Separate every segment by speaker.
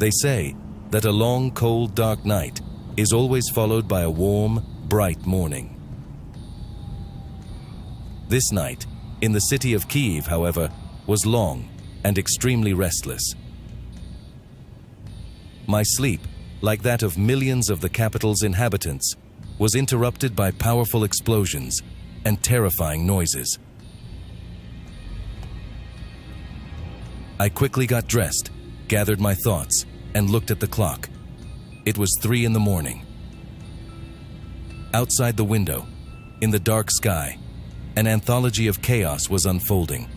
Speaker 1: They say that a long, cold, dark night is always followed by a warm, bright morning. This night, in the city of Kyiv, however, was long and extremely restless. My sleep, like that of millions of the capital's inhabitants, was interrupted by powerful explosions and terrifying noises. I quickly got dressed, gathered my thoughts, and looked at the clock. It was 3 a.m. Outside the window, in the dark sky, an anthology of chaos was unfolding.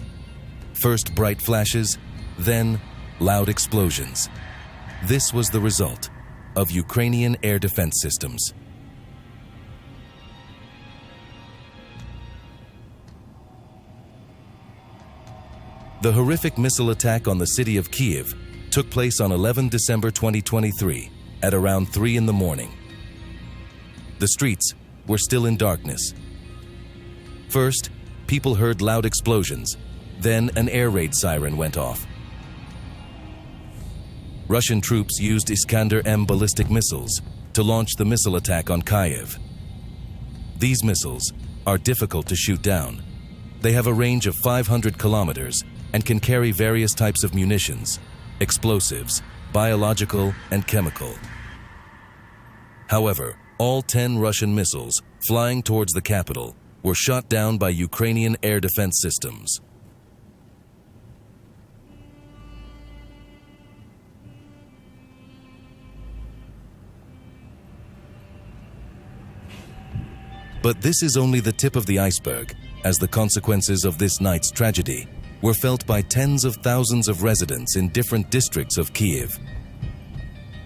Speaker 1: First bright flashes, then loud explosions. This was the result of Ukrainian air defense systems. The horrific missile attack on the city of Kyiv took place on 11 December 2023 at around 3 a.m. The streets were still in darkness. First, people heard loud explosions. Then an air raid siren went off. Russian troops used Iskander-M ballistic missiles to launch the missile attack on Kyiv. These missiles are difficult to shoot down. They have a range of 500 kilometers and can carry various types of munitions, explosives, biological and chemical. However, all 10 Russian missiles flying towards the capital were shot down by Ukrainian air defense systems. But this is only the tip of the iceberg, as the consequences of this night's tragedy were felt by tens of thousands of residents in different districts of Kyiv.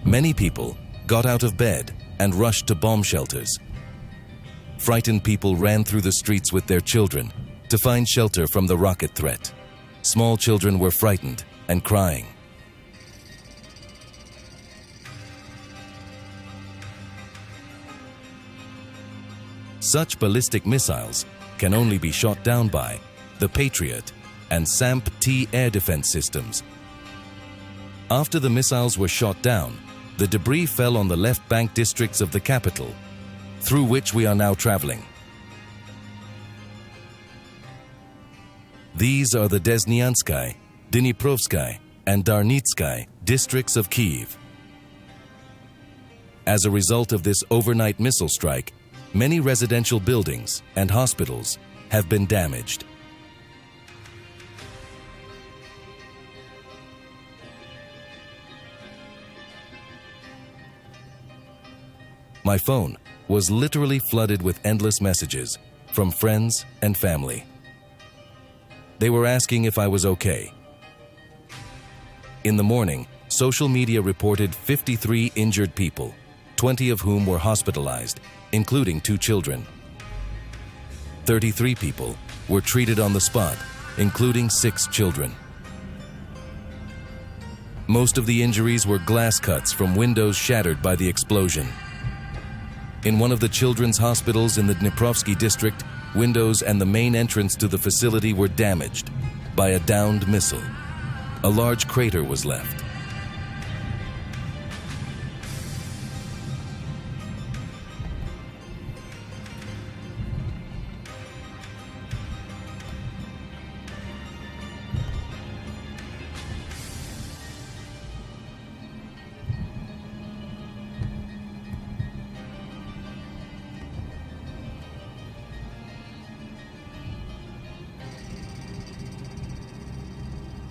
Speaker 1: Many people got out of bed and rushed to bomb shelters. Frightened people ran through the streets with their children to find shelter from the rocket threat. Small children were frightened and crying. Such ballistic missiles can only be shot down by the Patriot and SAMP-T air defense systems. After the missiles were shot down, the debris fell on the left bank districts of the capital, through which we are now traveling. These are the Desnyansky, Dniprovsky, and Darnitsky districts of Kyiv. As a result of this overnight missile strike, many residential buildings and hospitals have been damaged. My phone was literally flooded with endless messages from friends and family. They were asking if I was okay. In the morning, social media reported 53 injured people, 20 of whom were hospitalized, including 2 children. 33 people were treated on the spot, including 6 children. Most of the injuries were glass cuts from windows shattered by the explosion. In one of the children's hospitals in the Dniprovsky district, windows and the main entrance to the facility were damaged by a downed missile. A large crater was left.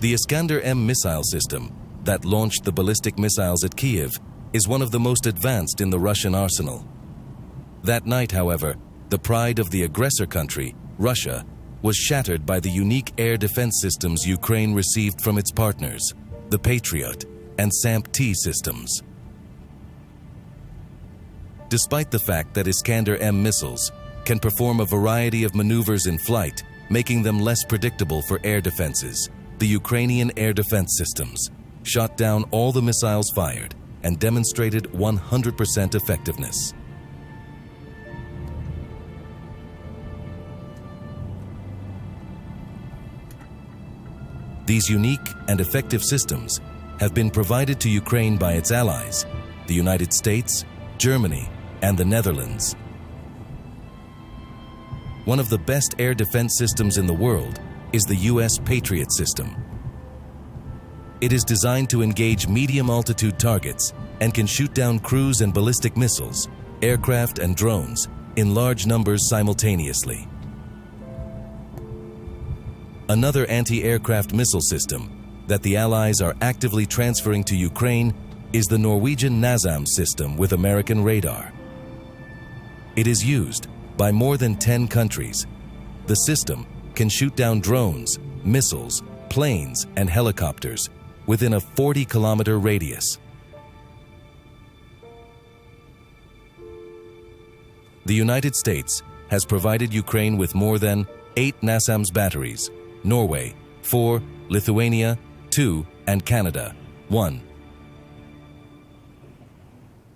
Speaker 1: The Iskander-M missile system that launched the ballistic missiles at Kyiv is one of the most advanced in the Russian arsenal. That night, however, the pride of the aggressor country, Russia, was shattered by the unique air defense systems Ukraine received from its partners, the Patriot and SAMP-T systems. Despite the fact that Iskander-M missiles can perform a variety of maneuvers in flight, making them less predictable for air defenses, the Ukrainian air defense systems shot down all the missiles fired and demonstrated 100% effectiveness. These unique and effective systems have been provided to Ukraine by its allies, the United States, Germany, and the Netherlands. One of the best air defense systems in the world is the US Patriot system. It is designed to engage medium-altitude targets and can shoot down cruise and ballistic missiles, aircraft and drones in large numbers simultaneously. Another anti-aircraft missile system that the Allies are actively transferring to Ukraine is the Norwegian NASAMS system with American radar. It is used by more than 10 countries. The system can shoot down drones, missiles, planes, and helicopters within a 40-kilometer radius. The United States has provided Ukraine with more than 8 NASAMS batteries, Norway 4, Lithuania 2, and Canada 1.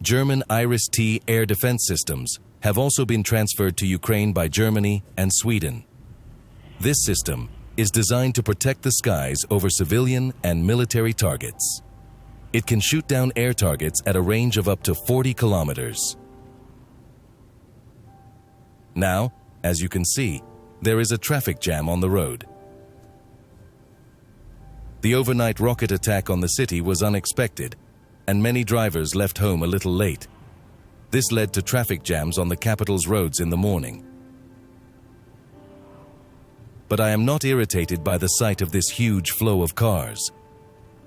Speaker 1: German Iris-T air defense systems have also been transferred to Ukraine by Germany and Sweden. This system is designed to protect the skies over civilian and military targets. It can shoot down air targets at a range of up to 40 kilometers. Now, as you can see, there is a traffic jam on the road. The overnight rocket attack on the city was unexpected, and many drivers left home a little late. This led to traffic jams on the capital's roads in the morning. But I am not irritated by the sight of this huge flow of cars.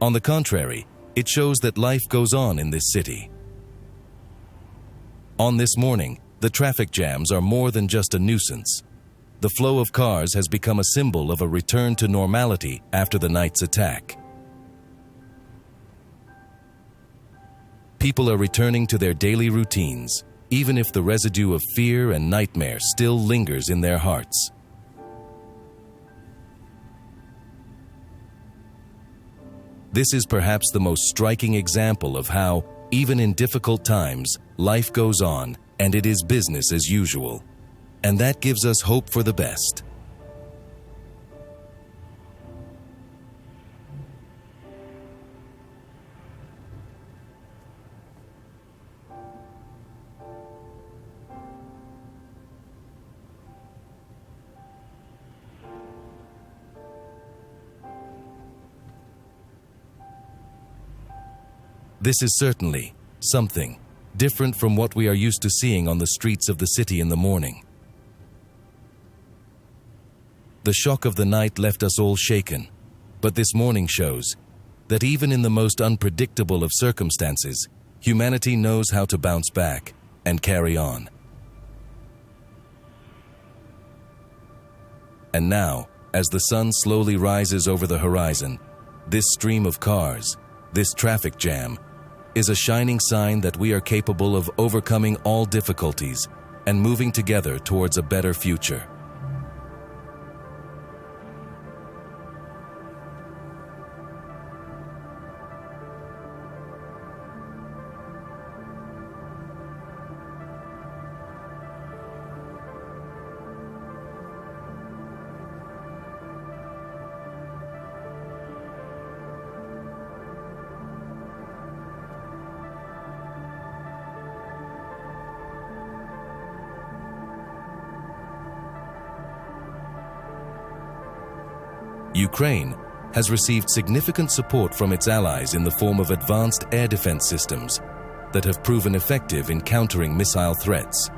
Speaker 1: On the contrary, it shows that life goes on in this city. On this morning, the traffic jams are more than just a nuisance. The flow of cars has become a symbol of a return to normality after the night's attack. People are returning to their daily routines, even if the residue of fear and nightmare still lingers in their hearts. This is perhaps the most striking example of how, even in difficult times, life goes on and it is business as usual. And that gives us hope for the best. This is certainly something different from what we are used to seeing on the streets of the city in the morning. The shock of the night left us all shaken, but this morning shows that even in the most unpredictable of circumstances, humanity knows how to bounce back and carry on. And now, as the sun slowly rises over the horizon, this stream of cars, this traffic jam, is a shining sign that we are capable of overcoming all difficulties and moving together towards a better future. Ukraine has received significant support from its allies in the form of advanced air defense systems that have proven effective in countering missile threats.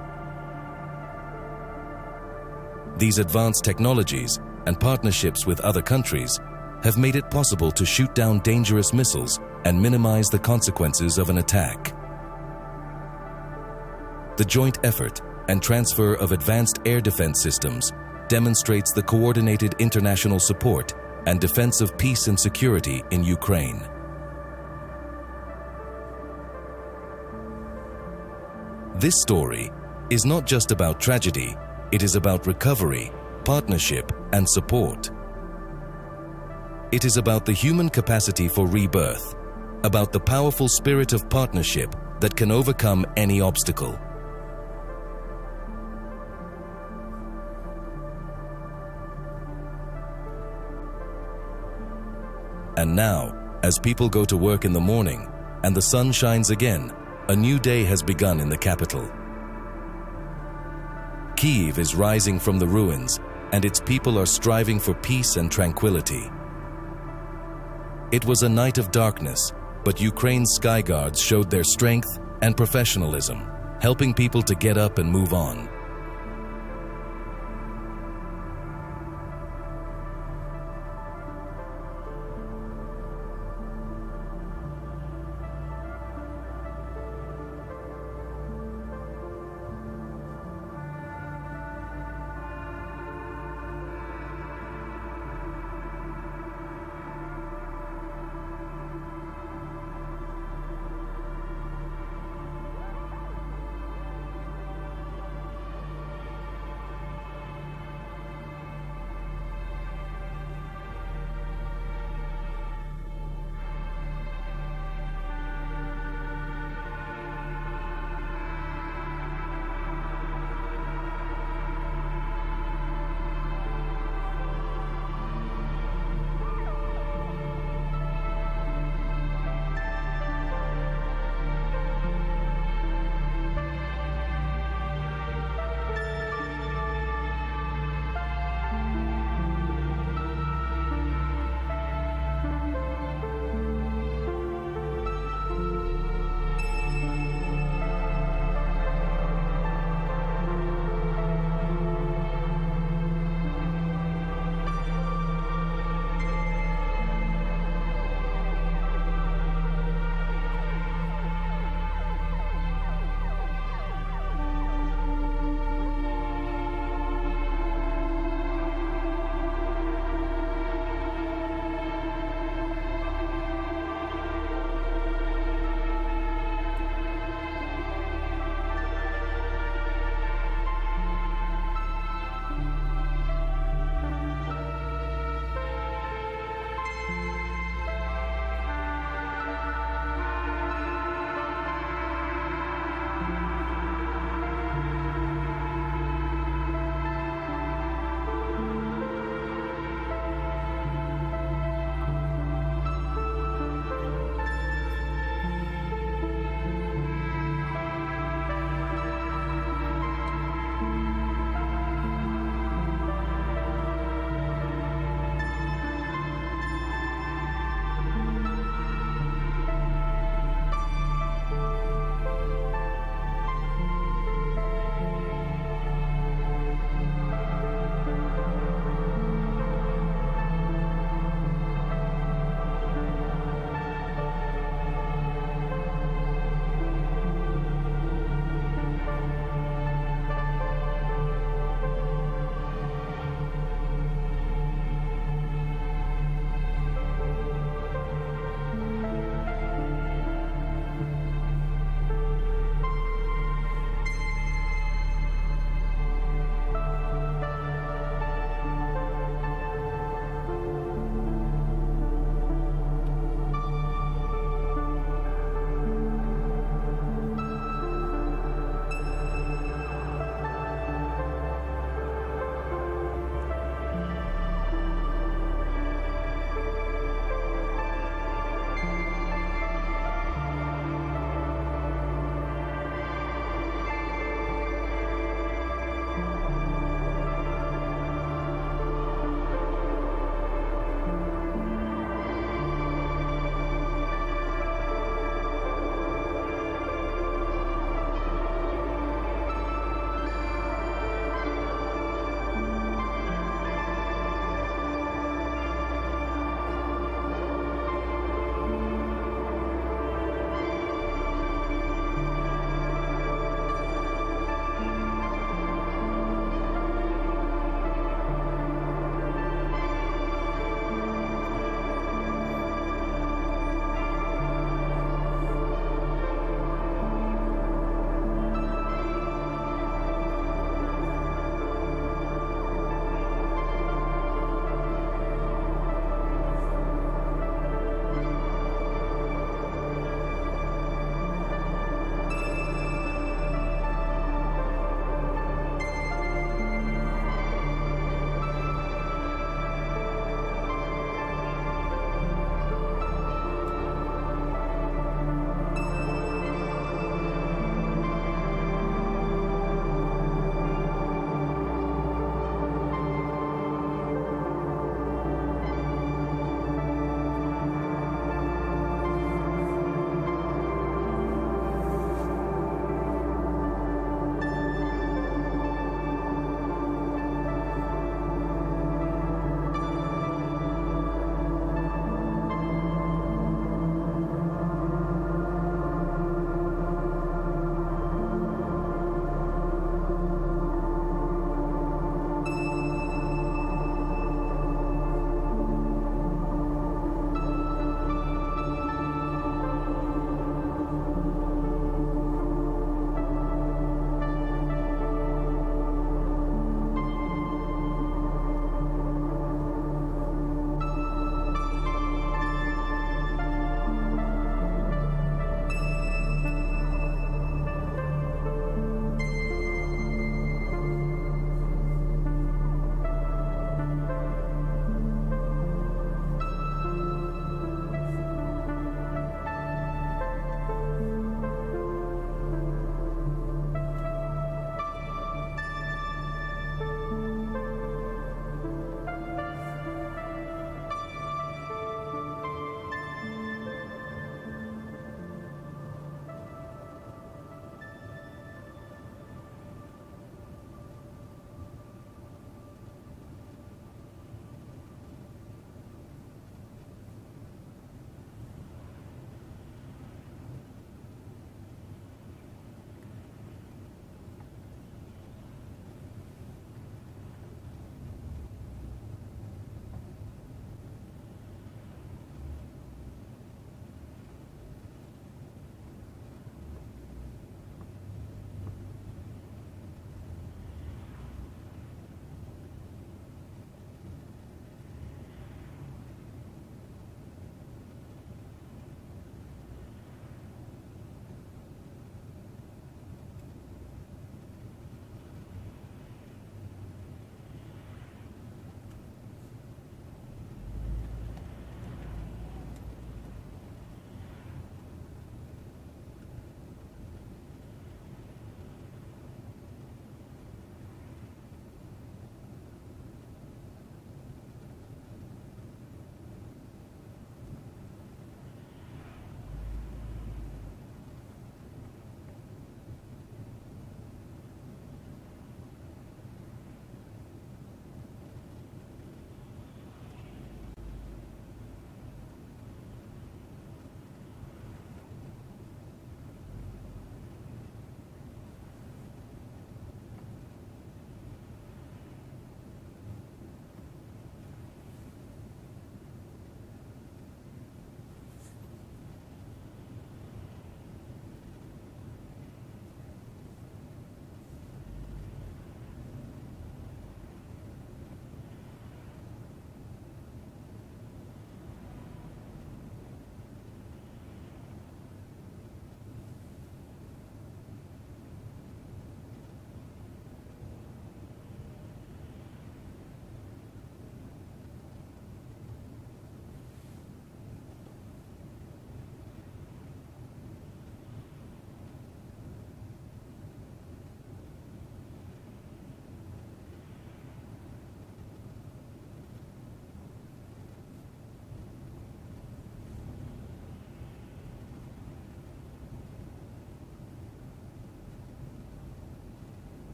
Speaker 1: These advanced technologies and partnerships with other countries have made it possible to shoot down dangerous missiles and minimize the consequences of an attack. The joint effort and transfer of advanced air defense systems demonstrates the coordinated international support and defense of peace and security in Ukraine. This story is not just about tragedy, it is about recovery, partnership, and support. It is about the human capacity for rebirth, about the powerful spirit of partnership that can overcome any obstacle. And now, As people go to work in the morning and the sun shines again, a new day has begun in the capital. Kyiv is rising from the ruins, and its people are striving for peace and tranquility. It was a night of darkness, but Ukraine's sky guards showed their strength and professionalism, helping people to get up and move on.